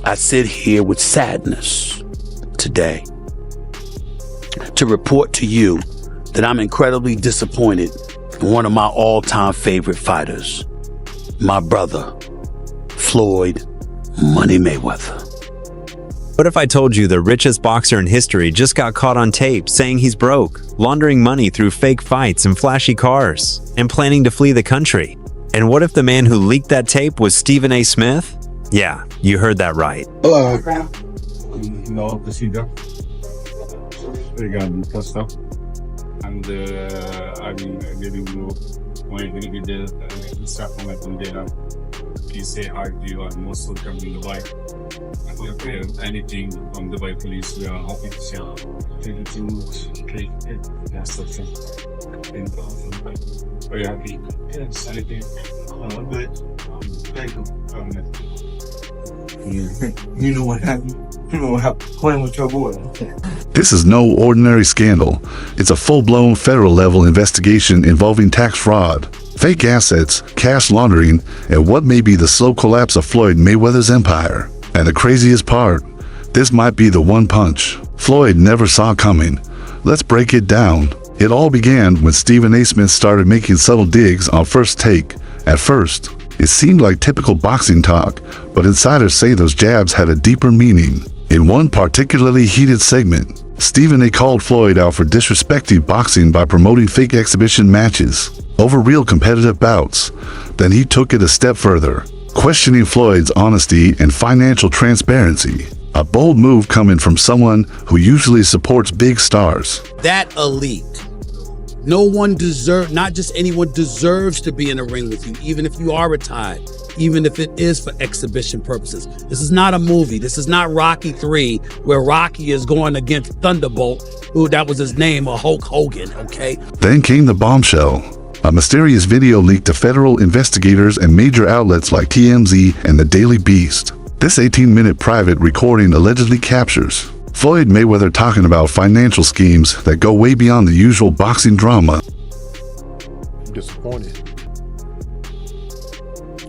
I sit here with sadness today to report to you that I'm incredibly disappointed in one of my all-time favorite fighters, my brother, Floyd Money Mayweather. What if I told you the richest boxer in history just got caught on tape saying he's broke, laundering money through fake fights and flashy cars, and planning to flee the country? And what if the man who leaked that tape was Stephen A. Smith? Yeah, you heard that right. No procedure. Regarding stuff. And I mean, maybe we'll when we get the stuff from it from there. Please say hi to you and most welcome in Dubai. And anything from Dubai police, we are happy to share. That's the thing. Very happy. Yes, anything. Good. Thank you. You know what happened? You know what happened playing with your boy. This is no ordinary scandal. It's a full-blown federal-level investigation involving tax fraud, fake assets, cash laundering, and what may be the slow collapse of Floyd Mayweather's empire. And the craziest part, this might be the one punch Floyd never saw coming. Let's break it down. It all began when Stephen A. Smith started making subtle digs on First Take. At first, it seemed like typical boxing talk, but insiders say those jabs had a deeper meaning. In one particularly heated segment, Stephen A. called Floyd out for disrespecting boxing by promoting fake exhibition matches over real competitive bouts. Then he took it a step further, questioning Floyd's honesty and financial transparency. A bold move coming from someone who usually supports big stars. That elite. No one deserves, not just anyone deserves to be in a ring with you, even if you are retired, even if it is for exhibition purposes. This is not a movie. This is not Rocky 3, where Rocky is going against Thunderbolt, who that was his name, or Hulk Hogan, okay? Then came the bombshell. A mysterious video leaked to federal investigators and major outlets like TMZ and the Daily Beast. This 18-minute private recording allegedly captures Floyd Mayweather talking about financial schemes that go way beyond the usual boxing drama. I'm disappointed.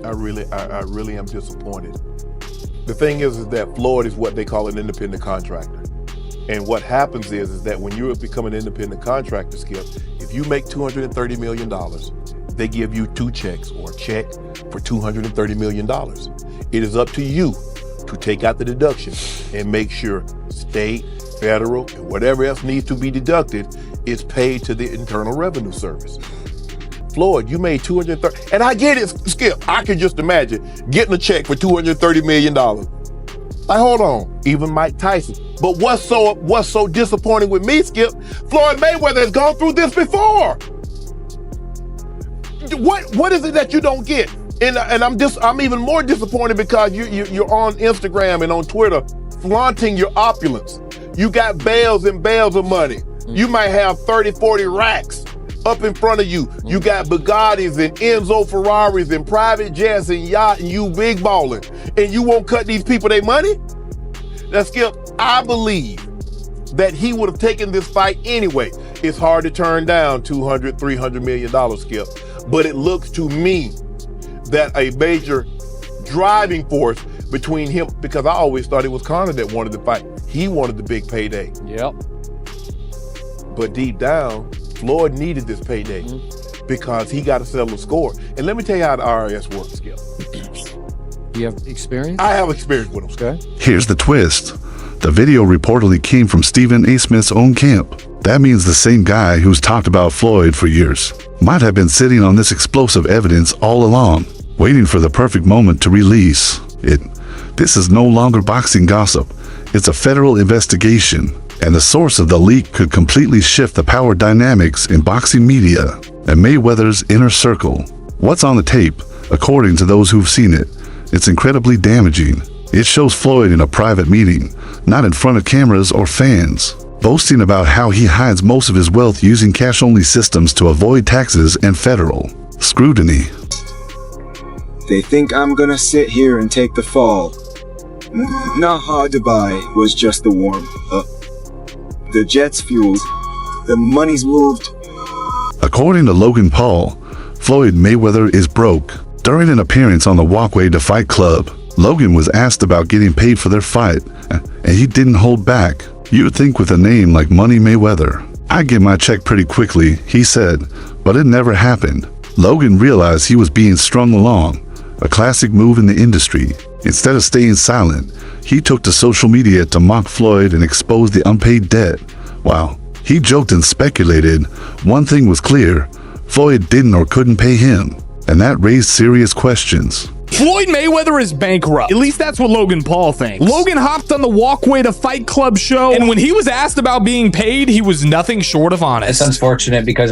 I really am disappointed. The thing is that Floyd is what they call an independent contractor. And what happens is that when you become an independent contractor, Skip, if you make $230 million, they give you two checks or a check for $230 million. It is up to you to take out the deduction and make sure state, federal, and whatever else needs to be deducted is paid to the Internal Revenue Service. Floyd, you made $230, and I get it, Skip. I can just imagine getting a check for $230 million. Like, hold on, even Mike Tyson. But what's so disappointing with me, Skip? Floyd Mayweather has gone through this before. What is it that you don't get? And I'm even more disappointed because you're on Instagram and on Twitter flaunting your opulence. You got bales and bales of money. You might have 30, 40 racks up in front of you. You got Bugattis and Enzo Ferraris and private jets and yacht, and you big balling. And you won't cut these people their money? Now, Skip, I believe that he would have taken this fight anyway. It's hard to turn down $200, $300 million, Skip. But it looks to me that a major driving force between him, because I always thought it was Conor that wanted the fight. He wanted the big payday. Yep. But deep down, Floyd needed this payday because he got to settle the score. And let me tell you how the IRS works, Skip. You have experience? I have experience with them. Okay. Here's the twist. The video reportedly came from Stephen A. Smith's own camp. That means the same guy who's talked about Floyd for years might have been sitting on this explosive evidence all along, waiting for the perfect moment to release it. This is no longer boxing gossip. It's a federal investigation, and the source of the leak could completely shift the power dynamics in boxing media and Mayweather's inner circle. What's on the tape, according to those who've seen it, it's incredibly damaging. It shows Floyd in a private meeting, not in front of cameras or fans, boasting about how he hides most of his wealth using cash-only systems to avoid taxes and federal scrutiny. They think I'm gonna sit here and take the fall. Nah, Dubai was just the warm-up. The jet's fueled. The money's moved. According to Logan Paul, Floyd Mayweather is broke. During an appearance on the Walkway to Fight Club, Logan was asked about getting paid for their fight, and he didn't hold back. You'd think with a name like Money Mayweather, I'd get my check pretty quickly, he said, but it never happened. Logan realized he was being strung along, a classic move in the industry. Instead of staying silent, he took to social media to mock Floyd and expose the unpaid debt. Wow. He joked and speculated. One thing was clear, Floyd didn't or couldn't pay him, and that raised serious questions. Floyd Mayweather is bankrupt. At least that's what Logan Paul thinks. Logan hopped on the Walkway to Fight Club show, and when he was asked about being paid, he was nothing short of honest. It's unfortunate because,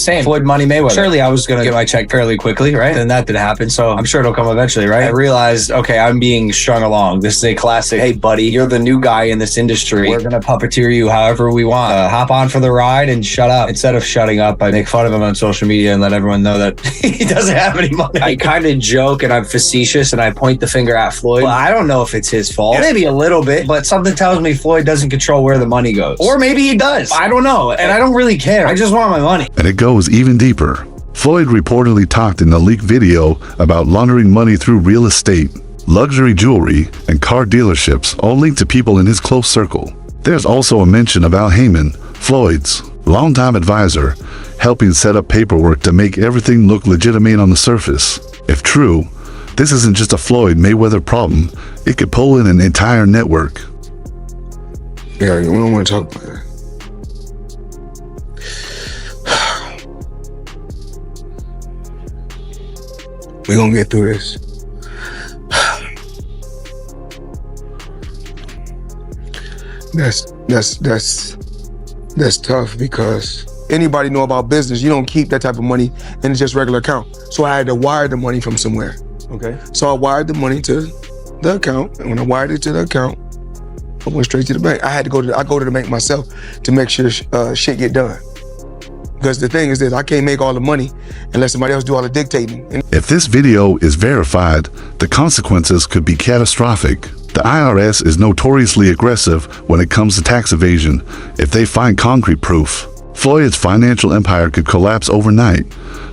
same Floyd Money Mayweather. Surely I was going to get my check fairly quickly, right? And that did happen, so I'm sure it'll come eventually, right? I realized, okay, I'm being strung along. This is a classic, hey, buddy, you're the new guy in this industry. We're going to puppeteer you however we want. Hop on for the ride and shut up. Instead of shutting up, I make fun of him on social media and let everyone know that he doesn't have any money. I kind of joke and I'm facetious and I point the finger at Floyd. Well, I don't know if it's his fault. Maybe a little bit, but something tells me Floyd doesn't control where the money goes. Or maybe he does. I don't know. And I don't really care. I just want my money. And it goes even deeper. Floyd reportedly talked in the leaked video about laundering money through real estate, luxury jewelry, and car dealerships, all linked to people in his close circle. There's also a mention of Al Heyman, Floyd's longtime advisor, helping set up paperwork to make everything look legitimate on the surface. If true, this isn't just a Floyd Mayweather problem. It could pull in an entire network. Yeah, we don't want to talk about that. We're gonna get through this. That's tough because anybody know about business, you don't keep that type of money in just regular account. So I had to wire the money from somewhere. Okay. So I wired the money to the account, and when I wired it to the account, I went straight to the bank. I go to the bank myself to make sure shit get done. Because the thing is that I can't make all the money unless somebody else do all the dictating. If this video is verified, the consequences could be catastrophic. The IRS is notoriously aggressive when it comes to tax evasion if they find concrete proof. Floyd's financial empire could collapse overnight.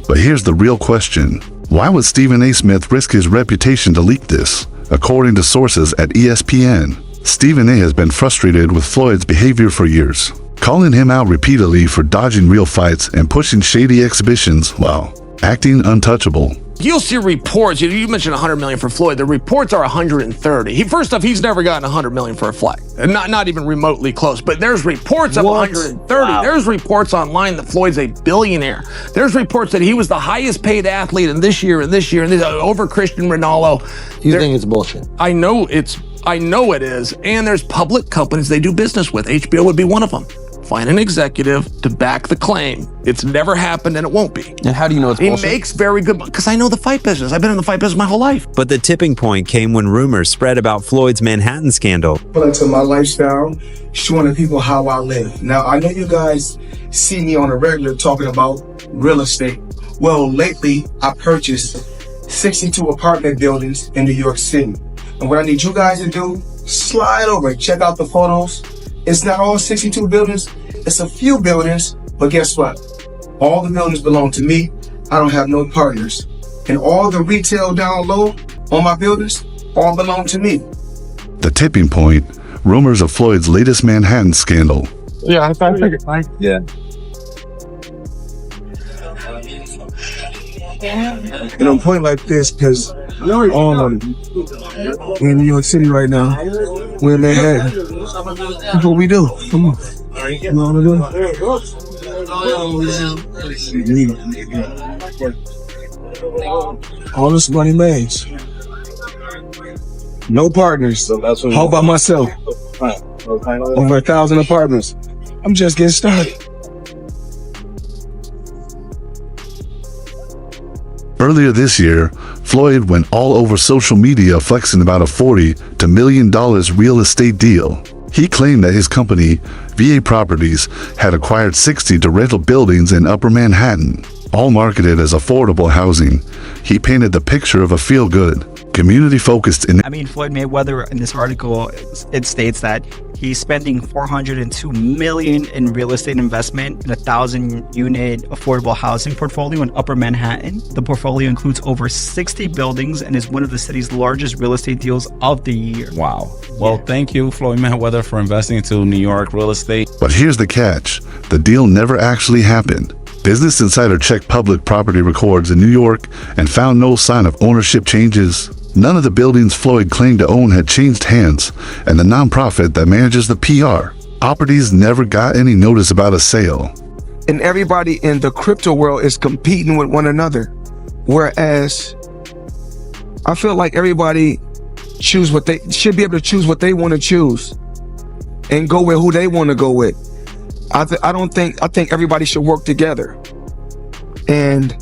But here's the real question. Why would Stephen A. Smith risk his reputation to leak this? According to sources at ESPN, Stephen A. has been frustrated with Floyd's behavior for years, calling him out repeatedly for dodging real fights and pushing shady exhibitions while acting untouchable. You'll see reports. You mentioned 100 million for Floyd. The reports are 130. First off, he's never gotten 100 million for a fight, not even remotely close. But there's reports of 130. Wow. There's reports online that Floyd's a billionaire. There's reports that he was the highest paid athlete in this year and over Cristiano Ronaldo. You think it's bullshit? I know it is. And there's public companies they do business with. HBO would be one of them. Find an executive to back the claim. It's never happened and it won't be. And how do you know it's bullshit? He makes very good money because I know the fight business. I've been in the fight business my whole life. But the tipping point came when rumors spread about Floyd's Manhattan scandal. Into my lifestyle, showing people how I live. Now, I know you guys see me on a regular talking about real estate. Well, lately, I purchased 62 apartment buildings in New York City. And what I need you guys to do, slide over, check out the photos. It's not all 62 buildings, it's a few buildings, but guess what? All the buildings belong to me. I don't have no partners. And all the retail down low on my buildings all belong to me. The tipping point, rumors of Floyd's latest Manhattan scandal. Yeah, I figured. Yeah. And I'm pointing like this because we're in New York City right now. We're in Manhattan. That's what we do. Come on. You know what I'm doing? All this money made. No partners. All by myself. Over 1,000 apartments. I'm just getting started. Earlier this year, Floyd went all over social media flexing about a $40 to $1 million real estate deal. He claimed that his company, VA Properties, had acquired 60 to rental buildings in Upper Manhattan, all marketed as affordable housing. He painted the picture of a feel-good, community-focused in I mean, Floyd Mayweather, in this article, it states that he's spending $402 million in real estate investment in a 1,000-unit affordable housing portfolio in Upper Manhattan. The portfolio includes over 60 buildings and is one of the city's largest real estate deals of the year. Wow. Well, thank you, Floyd Mayweather, for investing into New York real estate. But here's the catch. The deal never actually happened. Business Insider checked public property records in New York and found no sign of ownership changes. None of the buildings Floyd claimed to own had changed hands, and the nonprofit that manages the PR properties never got any notice about a sale. And everybody in the crypto world is competing with one another. Whereas I feel like everybody should be able to choose what they want to choose and go with who they want to go with. I think everybody should work together. And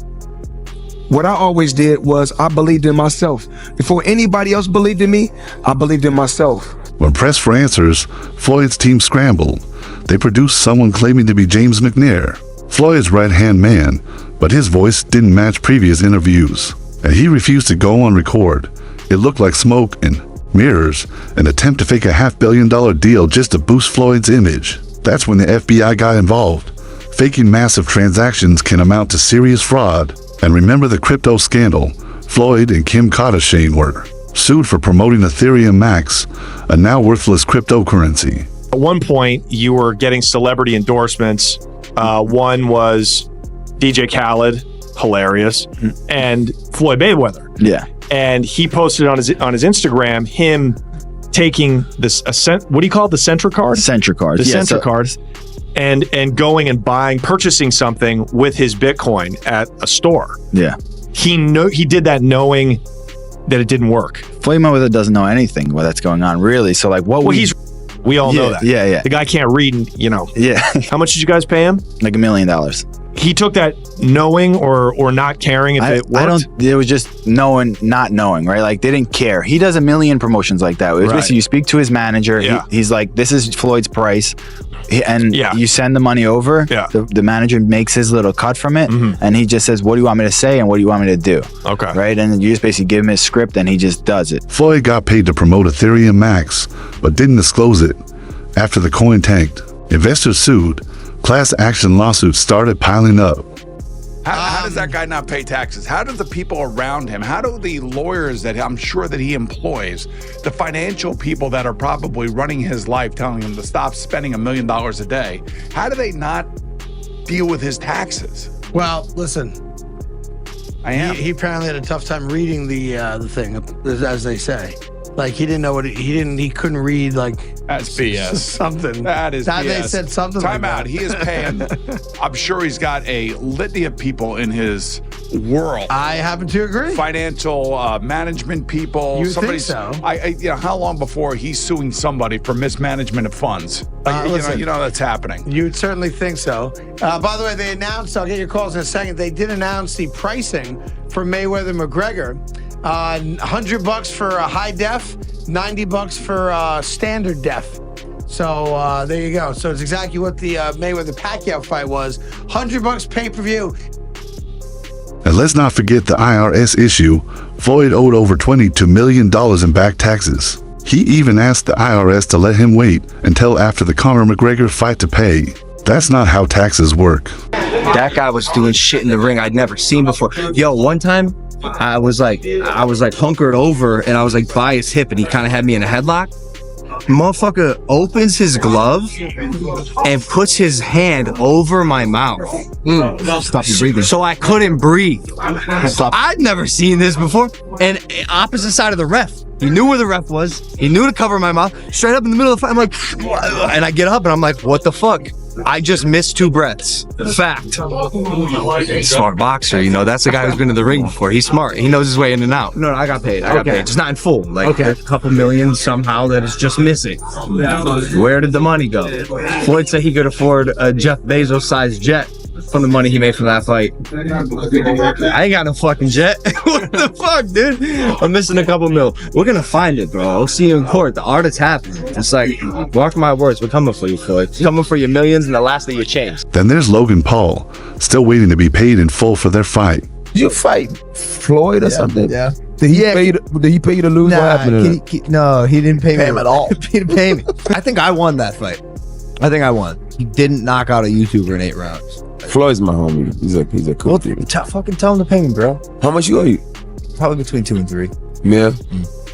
what I always did was I believed in myself. Before anybody else believed in me, I believed in myself. When pressed for answers, Floyd's team scrambled. They produced someone claiming to be James McNair, Floyd's right-hand man, but his voice didn't match previous interviews, and he refused to go on record. It looked like smoke and mirrors, an attempt to fake a $500 million deal just to boost Floyd's image. That's when the FBI got involved. Faking massive transactions can amount to serious fraud. And remember the crypto scandal? Floyd and Kim Kardashian were sued for promoting Ethereum Max, a now worthless cryptocurrency. At one point, you were getting celebrity endorsements. One was DJ Khaled, hilarious, and Floyd Mayweather. Yeah. And he posted on his Instagram him taking this what do you call it? The Centra card? Centra card. The Centra cards. And going and purchasing something with his Bitcoin at a store. Yeah. He did that knowing that it didn't work. Floyd Mayweather doesn't know anything what that's going on, really. So like we all know that. Yeah. The guy can't read, and Yeah. How much did you guys pay him? Like $1 million. He took that knowing or not caring if it worked? It was just not knowing, right? Like they didn't care. He does a million promotions like that. It was basically you speak to his manager. Yeah. He's like, this is Floyd's price. And Yeah. you send the money over. Yeah. The manager makes his little cut from it. And he just says, what do you want me to say? And what do you want me to do? Okay. Right. And then you just basically give him his script and he just does it. Floyd got paid to promote Ethereum Max, but didn't disclose it. After the coin tanked, investors sued. Class action lawsuits started piling up. How does that guy not pay taxes? How do the people around him, how do the lawyers that I'm sure that he employs, the financial people that are probably running his life, telling him to stop spending $1 million a day, how do they not deal with his taxes? Well, listen. He apparently had a tough time reading the thing, as they say. Like he didn't know what he couldn't read like That's BS. something. That is BS. They said something Time like out. that. He is paying. I'm sure he's got a litany of people in his world. I happen to agree. Financial management people. You think so? How long before he's suing somebody for mismanagement of funds? Listen, that's happening. You'd certainly think so. By the way, they announced, I'll get your calls in a second, they did announce the pricing for Mayweather-McGregor. $100 for a high def, $90 for standard def. So there you go. So it's exactly what the Mayweather-Pacquiao fight was. $100 pay-per-view. And let's not forget the IRS issue. Floyd owed over $22 million in back taxes. He even asked the IRS to let him wait until after the Conor McGregor fight to pay. That's not how taxes work. That guy was doing shit in the ring I'd never seen before. Yo, one time I was like hunkered over and I was like by his hip and he kind of had me in a headlock. Motherfucker opens his glove and puts his hand over my mouth. Stop your breathing. So I couldn't breathe. Stop. I'd never seen this before. And opposite side of the ref. He knew where the ref was. He knew to cover my mouth. Straight up in the middle of the fight, I'm like, and I get up and I'm like, what the fuck? I just missed 2 breaths. Fact. Smart boxer, that's the guy who's been in the ring before. He's smart. He knows his way in and out. No, I got paid. I got paid. Just not in full. Like a couple million somehow that is just missing. Where did the money go? Floyd said he could afford a Jeff Bezos-sized jet from the money he made from that fight. I ain't got no fucking jet. What the fuck, dude? I'm missing a couple mil. We're gonna find it, bro. I'll see you in court. The art is happening. It's like, mark my words, we're coming for you, Floyd. We're coming for your millions and the last of your chains. Then there's Logan Paul, still waiting to be paid in full for their fight. Did you fight Floyd or something? Yeah. Did he pay you? Did he pay you to lose? What happened to that? No, he didn't pay me. Pay him at all. He didn't pay me. I think I won that fight. I think I won. He didn't knock out a YouTuber in 8 rounds. Floyd's my homie. He's a cool dude. Fucking tell him to pay me, bro. How much you owe you? Probably between 2 and 3. Yeah.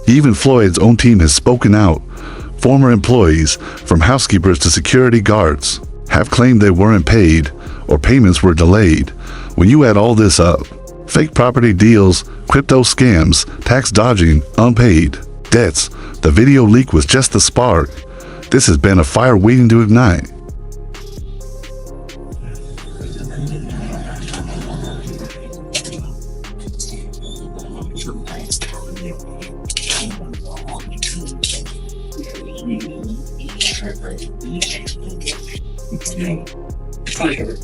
Even Floyd's own team has spoken out. Former employees, from housekeepers to security guards, have claimed they weren't paid or payments were delayed. When you add all this up, fake property deals, crypto scams, tax dodging, unpaid, debts, the video leak was just the spark. This has been a fire waiting to ignite. Fire.